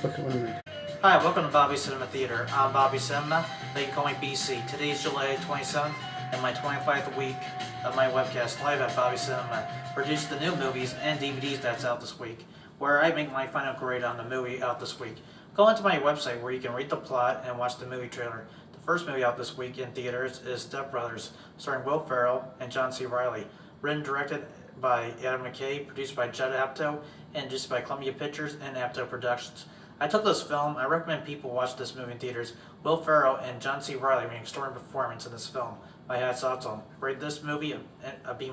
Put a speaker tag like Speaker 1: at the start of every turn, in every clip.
Speaker 1: Okay, 1 minute.
Speaker 2: Hi, welcome to Bobby Cinema Theater. I'm Bobby Cinema. They can call me BC. Today's July 27th and my 25th week of my webcast live at Bobby Cinema. Produce the new movies and DVDs that's out this week, where I make my final grade on the movie out this week. Go onto my website where you can read the plot and watch the movie trailer. The first movie out this week in theaters is Step Brothers, starring Will Ferrell and John C. Reilly. Written and directed by Adam McKay, produced by Judd Apatow, and produced by Columbia Pictures and Apatow Productions. I took this film. I recommend people watch this movie in theaters. Will Ferrell and John C. Reilly make an extraordinary performance in this film. My hat's off to them. Rate this movie a B-.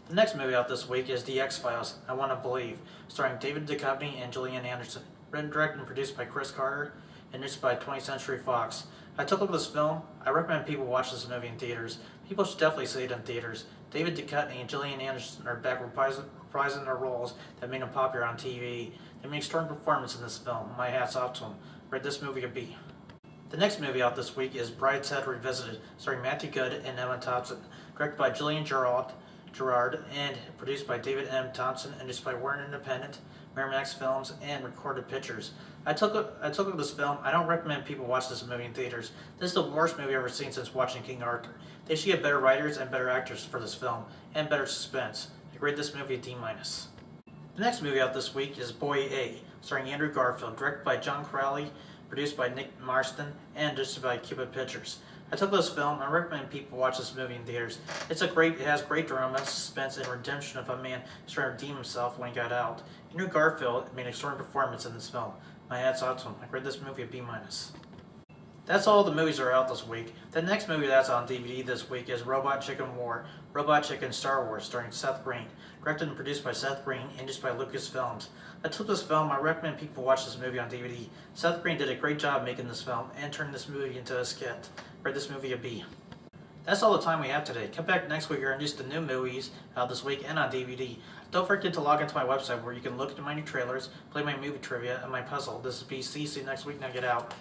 Speaker 2: The next movie out this week is The X-Files, I Want to Believe, starring David Duchovny and Gillian Anderson. Written, directed, and produced by Chris Carter, and produced by 20th Century Fox. I took a look at this film. I recommend people watch this movie in theaters. People should definitely see it in theaters. David Duchovny and Gillian Anderson are back reprising their roles that made them popular on TV. They make a strong performance in this film. My hat's off to them. Rate this movie a B. The next movie out this week is Brideshead Revisited, starring Matthew Goode and Emma Thompson. Directed by Gillian Gerard and produced by David M. Thompson and produced by Warner Independent, Miramax Films, and Recorded Pictures. I took a look at this film. I don't recommend people watch this movie in theaters. This is the worst movie I've ever seen since watching King Arthur. They should get better writers and better actors for this film, and better suspense. I grade this movie a D-. The next movie out this week is Boy A, starring Andrew Garfield, directed by John Crowley, produced by Nick Marston, and distributed by Cupid Pictures. I took this film. I recommend people watch this movie in theaters. It has great drama, suspense, and redemption of a man who's trying to redeem himself when he got out. Andrew Garfield made an extraordinary performance in this film. My hat's off to him. I grade this movie a B-. That's all the movies that are out this week. The next movie that's on DVD this week is Robot Chicken War, Robot Chicken Star Wars, starring Seth Green. Directed and produced by Seth Green and produced by Lucasfilms. I took this film. I recommend people watch this movie on DVD. Seth Green did a great job making this film and turning this movie into a skit. Rate this movie a B. That's all the time we have today. Come back next week and introduce the new movies out this week and on DVD. Don't forget to log into my website where you can look at my new trailers, play my movie trivia, and my puzzle. This is BC. See you next week. Now get out.